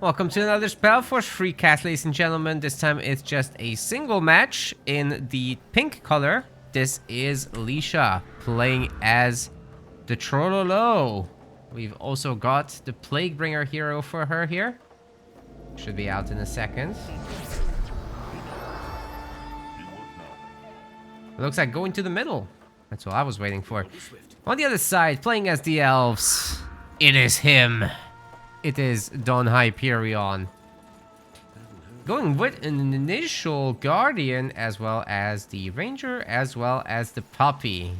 Welcome to another SpellForce free cast, ladies and gentlemen. This time it's just a single match in the pink color. This is Leasha playing as the Trollolo. We've also got the Plaguebringer hero for her here. Should be out in a second. It looks like going to the middle. That's what I was waiting for. On the other side, playing as the elves, it is him. It is DonHyperion. Going with an initial Guardian, as well as the Ranger, as well as the Puppy.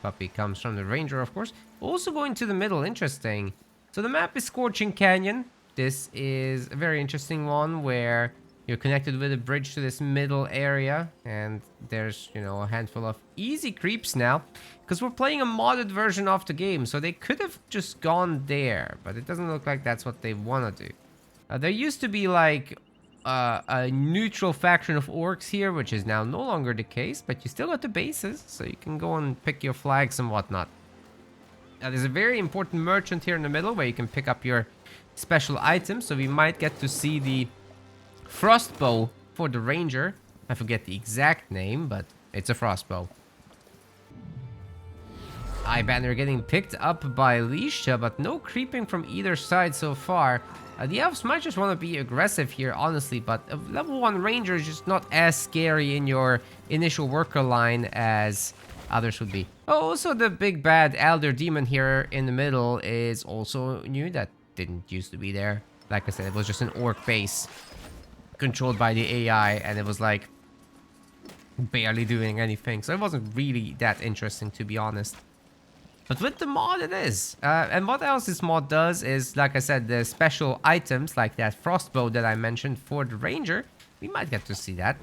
Puppy comes from the Ranger, of course. Also going to the middle, interesting. So the map is Scorching Canyon. This is a very interesting one where you're connected with a bridge to this middle area. And there's, you know, a handful of easy creeps now. Because we're playing a modded version of the game. So they could have just gone there. But it doesn't look like that's what they want to do. There used to be like a neutral faction of orcs here, which is now no longer the case. But you still got the bases. So you can go and pick your flags and whatnot. There's a very important merchant here in the middle where you can pick up your special items. So we might get to see the frostbow for the ranger. I forget the exact name, but it's a frostbow. Eye banner getting picked up by Leasha, but no creeping from either side so far. The elves might just want to be aggressive here, honestly, but a level 1 ranger is just not as scary in your initial worker line as others would be. Oh, also the big bad elder demon here in the middle is also new. That didn't used to be there. Like I said, it was just an orc base controlled by the AI, and it was like barely doing anything. So it wasn't really that interesting, to be honest. But with the mod, it is. And what else this mod does is, like I said, the special items like that frostbow that I mentioned for the ranger. We might get to see that.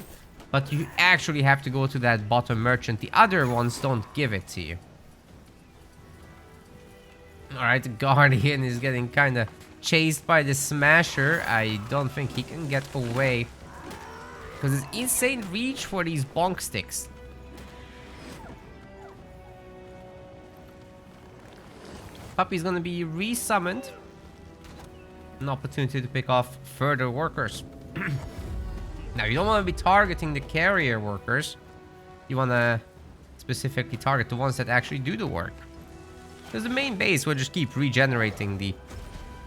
But you actually have to go to that bottom merchant. The other ones don't give it to you. Alright, the Guardian is getting kind of chased by the Smasher. I don't think he can get away. Because it's insane reach for these bonk sticks. Puppy's gonna be resummoned. An opportunity to pick off further workers. Now, you don't want to be targeting the carrier workers. You want to specifically target the ones that actually do the work. Because the main base will just keep regenerating the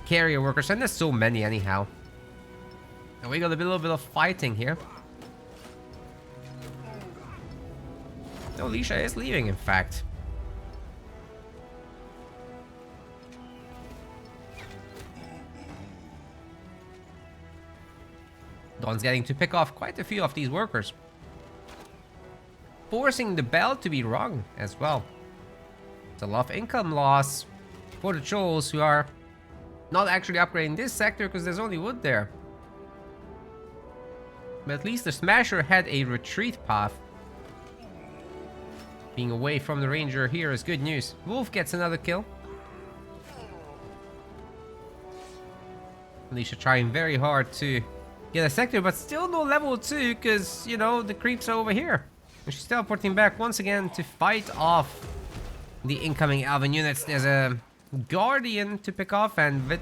carrier workers. And there's so many anyhow. And we got a little bit of fighting here. No, Leasha is leaving, in fact. Don's getting to pick off quite a few of these workers. Forcing the bell to be rung as well. It's a lot of income loss for the trolls who are not actually upgrading this sector because there's only wood there. But at least the Smasher had a retreat path. Being away from the ranger here is good news. Wolf gets another kill. Leasha trying very hard to get a sector, but still no level 2 because, you know, the creeps are over here. And she's teleporting back once again to fight off the incoming elven units. There's a Guardian to pick off, and with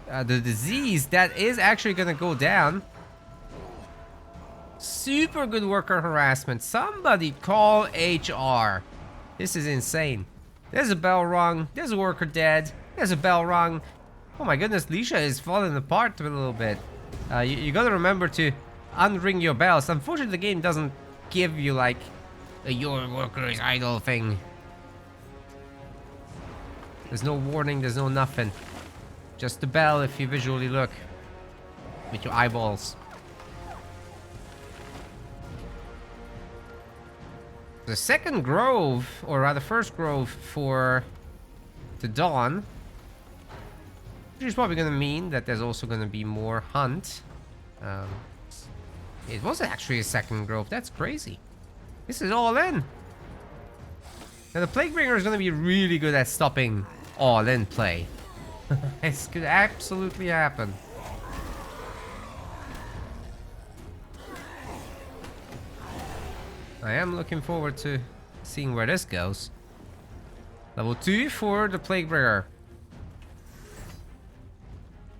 the disease, that is actually going to go down. Super good worker harassment. Somebody call HR. This is insane. There's a bell rung. There's a worker dead. There's a bell rung. Oh my goodness, Leasha is falling apart a little bit. You gotta remember to unring your bells. Unfortunately, the game doesn't give you like a your worker is idle thing. There's no warning, there's no nothing. Just the bell if you visually look with your eyeballs. The second grove, or rather first grove for the Dawn. Which is probably going to mean that there's also going to be more hunt. It was actually a second grove. That's crazy. This is all in. Now the Plaguebringer is going to be really good at stopping all in play. This could absolutely happen. I am looking forward to seeing where this goes. Level 2 for the Plaguebringer.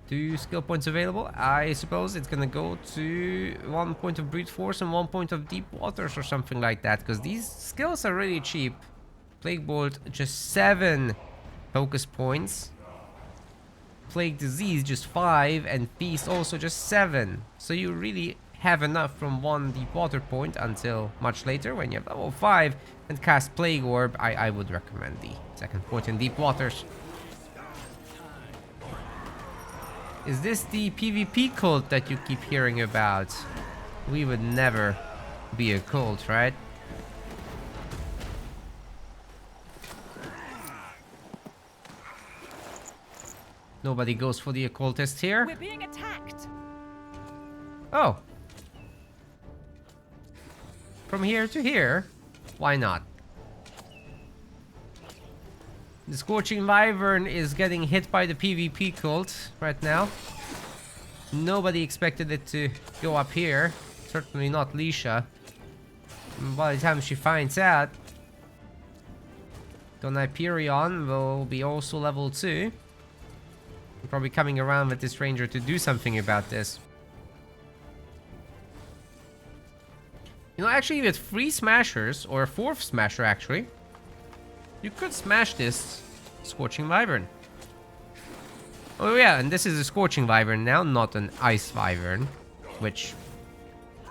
2 skill points available. I suppose it's gonna go to 1 point of brute force and 1 point of deep waters or something like that, because these skills are really cheap. Plague bolt, just 7 focus points. Plague disease, just 5, and feast also just 7. So you really have enough from 1 deep water point until much later when you have level 5 and cast plague orb. I would recommend the 2nd point in deep waters. Is this the PvP cult that you keep hearing about? We would never be a cult, right? Nobody goes for the occultist here. We're being attacked. Oh. From here to here? Why not? The Scorching Wyvern is getting hit by the PvP cult right now. Nobody expected it to go up here. Certainly not Leasha. By the time she finds out, DonHyperion will be also level 2. Probably coming around with this ranger to do something about this. You know, actually with 3 smashers, or a 4th smasher actually, you could smash this Scorching Wyvern. Oh yeah, and this is a Scorching Wyvern now, not an Ice Wyvern. Which,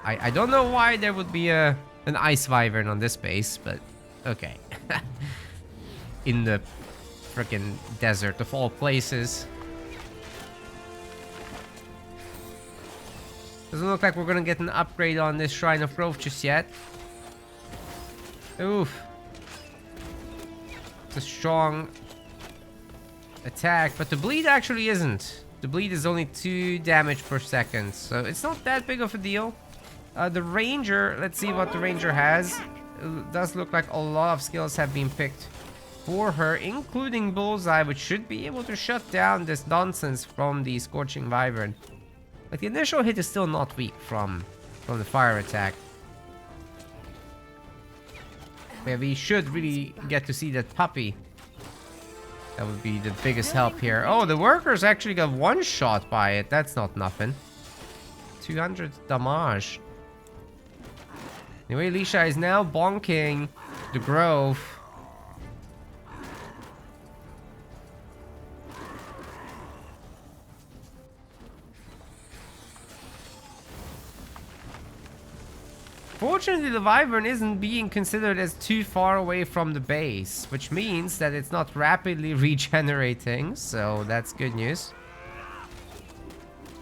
I don't know why there would be an Ice Wyvern on this base, but okay. In the freaking desert of all places. Doesn't look like we're gonna get an upgrade on this Shrine of Growth just yet. Oof. It's a strong attack, but the bleed actually isn't. The bleed is only 2 damage per second, so it's not that big of a deal. The ranger, let's see what the ranger has. It does look like a lot of skills have been picked for her, including Bullseye, which should be able to shut down this nonsense from the Scorching Wyvern. Like, the initial hit is still not weak from the fire attack. Yeah, we should really get to see that puppy. That would be the biggest help here. Oh, the workers actually got 1 shot by it. That's not nothing. 200 damage. Anyway, Leasha is now bonking the grove. Fortunately, the Wyvern isn't being considered as too far away from the base, which means that it's not rapidly regenerating, so that's good news.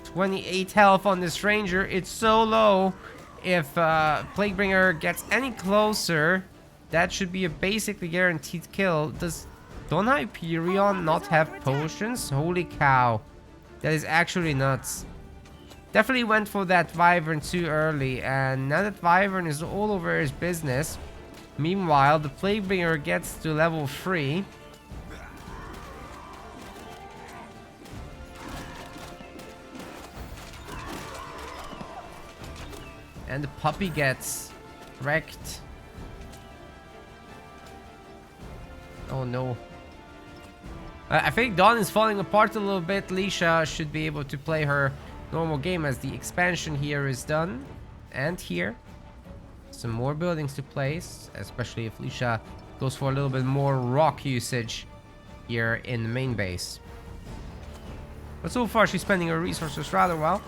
28 health on this ranger, it's so low. If Plaguebringer gets any closer, that should be a basically guaranteed kill. Does DonHyperion not have potions? Holy cow. That is actually nuts. Definitely went for that Wyvern too early, and now that Wyvern is all over his business. Meanwhile, the Plaguebringer gets to level 3. And the puppy gets wrecked. Oh no. I think Dawn is falling apart a little bit. Leasha should be able to play her normal game as the expansion here is done. And here. Some more buildings to place. Especially if Leasha goes for a little bit more rock usage here in the main base. But so far she's spending her resources rather well.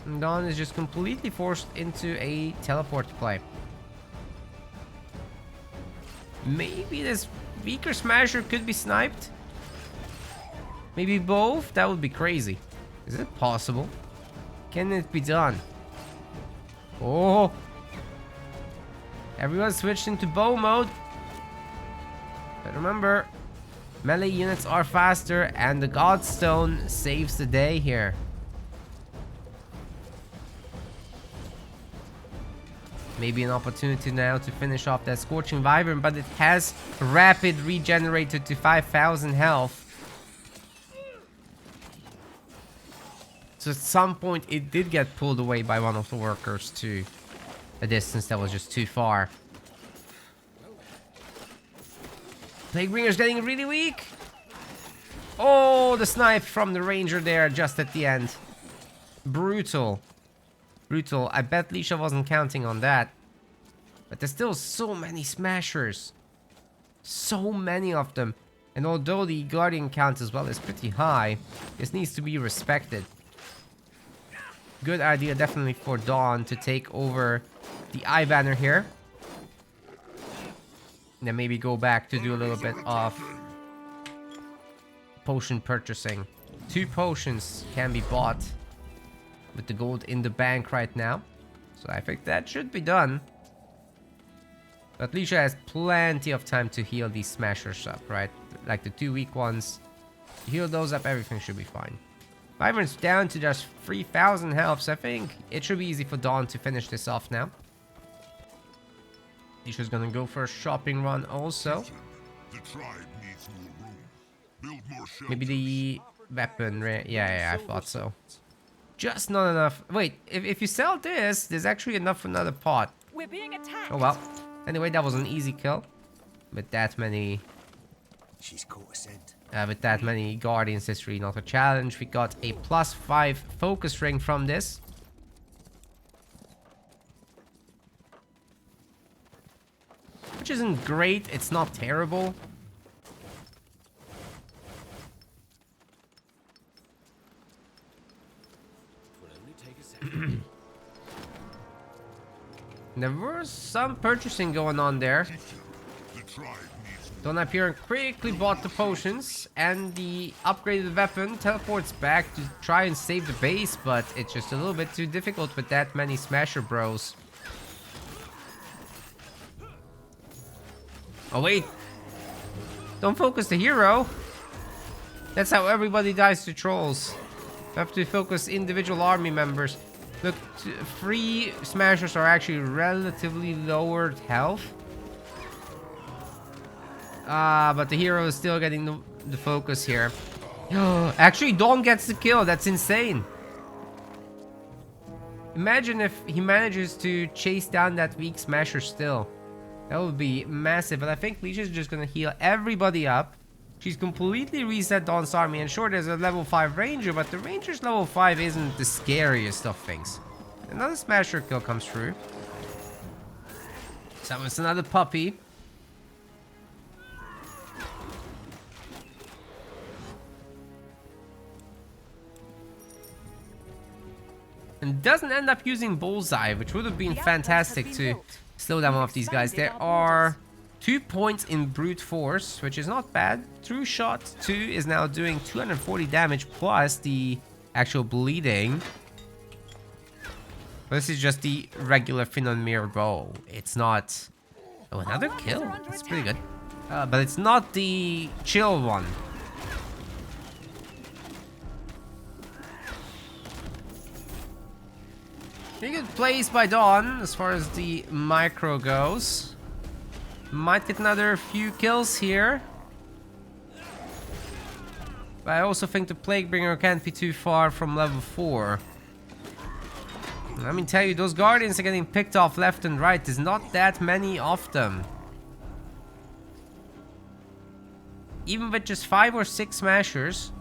And Dawn is just completely forced into a teleport play. Maybe this weaker smasher could be sniped. Maybe both? That would be crazy. Is it possible? Can it be done? Oh! Everyone switched into bow mode. But remember, melee units are faster and the Godstone saves the day here. Maybe an opportunity now to finish off that Scorching Wyvern, but it has rapid regenerated to 5,000 health. So at some point it did get pulled away by one of the workers to a distance that was just too far. Plaguebringer's getting really weak. Oh, the snipe from the ranger there just at the end. Brutal. Brutal. I bet Leasha wasn't counting on that. But there's still so many smashers. So many of them. And although the guardian count as well is pretty high, this needs to be respected. Good idea definitely for Dawn to take over the eye banner here. And then maybe go back to do a little bit of potion purchasing. 2 potions can be bought with the gold in the bank right now. So I think that should be done. But Leasha has plenty of time to heal these smashers up, right? Like the 2 weak ones. Heal those up, everything should be fine. Wyvern's down to just 3,000 health, so I think it should be easy for Dawn to finish this off now. Leasha's gonna go for a shopping run also. The tribe needs more room. Build more shelters. Maybe the weapon, yeah, I thought so. Just not enough. Wait, if you sell this, there's actually enough for another pot. We're being attacked. Oh well. Anyway, that was an easy kill. With that many... She's caught a scent. with that many guardians, it's really not a challenge. We got a +5 focus ring from this. Which isn't great, it's not terrible. There was some purchasing going on there. DonHyperion quickly bought the potions, and the upgraded weapon teleports back to try and save the base, but it's just a little bit too difficult with that many smasher bros. Oh wait, don't focus the hero. That's how everybody dies to trolls. You have to focus individual army members. Look, 3 smashers are actually relatively lowered health. But the hero is still getting the focus here. Actually, Dawn gets the kill. That's insane. Imagine if he manages to chase down that weak smasher still. That would be massive. But I think Leasha is just going to heal everybody up. She's completely reset Dawn's army. And sure, there's a level 5 ranger, but the ranger's level 5 isn't the scariest of things. Another smasher kill comes through. So it's another puppy. And doesn't end up using bullseye, which would have been fantastic to slow down one of these guys. There are 2 points in brute force, which is not bad. True shot 2 is now doing 240 damage plus the actual bleeding. This is just the regular Finnonmere bow. It's not... Oh, another kill. That's pretty good. But it's not the chill one. Pretty good plays by Dawn as far as the micro goes. Might get another few kills here. But I also think the Plaguebringer can't be too far from level 4. Let me tell you, those Guardians are getting picked off left and right. There's not that many of them. Even with just 5 or 6 smashers,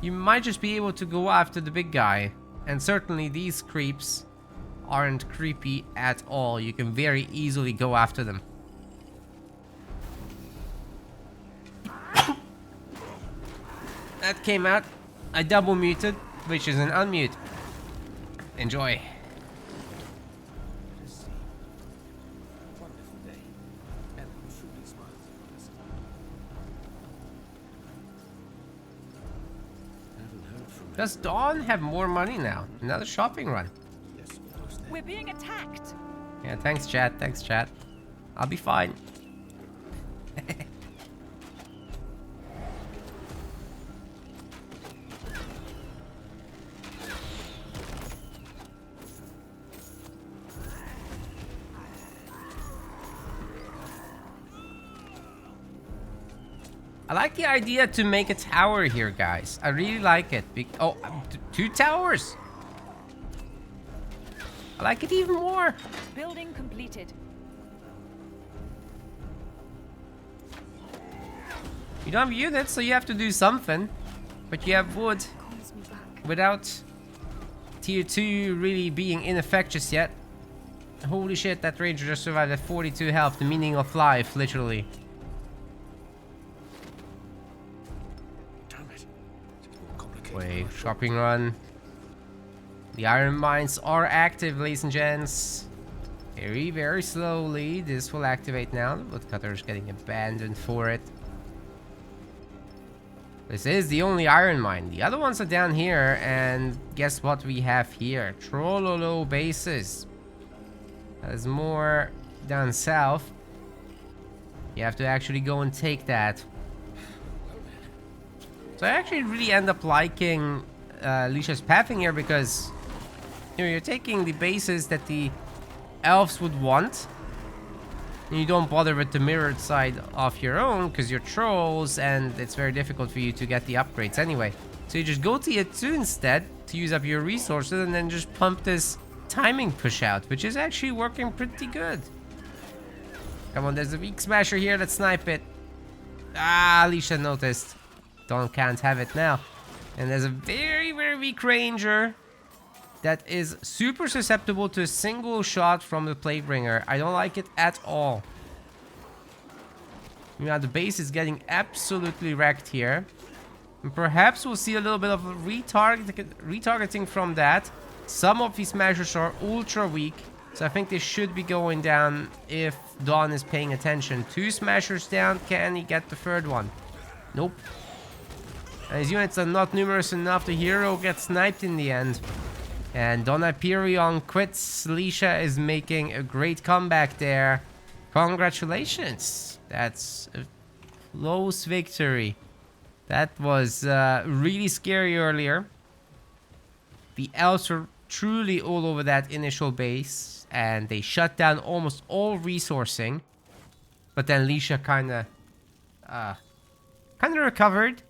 you might just be able to go after the big guy. And certainly these creeps aren't creepy at all. You can very easily go after them. That came out. I double muted, which is an unmute. Enjoy. Does Dawn have more money now? Another shopping run. We're being attacked. Yeah, thanks chat, thanks chat. I'll be fine. I like the idea to make a tower here, guys. I really like it. Oh, 2 towers. I like it even more. Building completed. You don't have units, so you have to do something. But you have wood Calls me back. without tier 2 really being ineffectuous yet. Holy shit, that ranger just survived at 42 health, the meaning of life, literally. Damn it. It's more complicated. Wait, shopping run. The iron mines are active, ladies and gents. Very, very slowly. This will activate now. The woodcutter is getting abandoned for it. This is the only iron mine. The other ones are down here, and guess what we have here? Trollolo bases. There's more down south. You have to actually go and take that. So I actually really end up liking Leasha's pathing here because you're taking the bases that the elves would want. And you don't bother with the mirrored side of your own because you're trolls and it's very difficult for you to get the upgrades anyway. So you just go to tier 2 instead to use up your resources and then just pump this timing push out, which is actually working pretty good. Come on, there's a weak smasher here. Let's snipe it. Ah, Leasha noticed. Don can't have it now. And there's a very, very weak ranger that is super susceptible to a single shot from the Plaguebringer. I don't like it at all. Now the base is getting absolutely wrecked here. And perhaps we'll see a little bit of retargeting from that. Some of these smashers are ultra weak, so I think they should be going down if Don is paying attention. 2 smashers down, can he get the 3rd one? Nope. And his units are not numerous enough, the hero gets sniped in the end. And DonHyperion quits. Leasha is making a great comeback there. Congratulations. That's a close victory. That was really scary earlier. The elves were truly all over that initial base, and they shut down almost all resourcing. But then Leasha kind of recovered,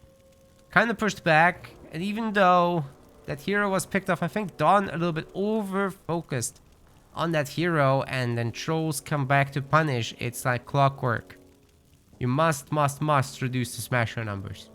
kind of pushed back, and even though that hero was picked off, I think Don a little bit over-focused on that hero, and then trolls come back to punish. It's like clockwork. You must reduce the smasher numbers.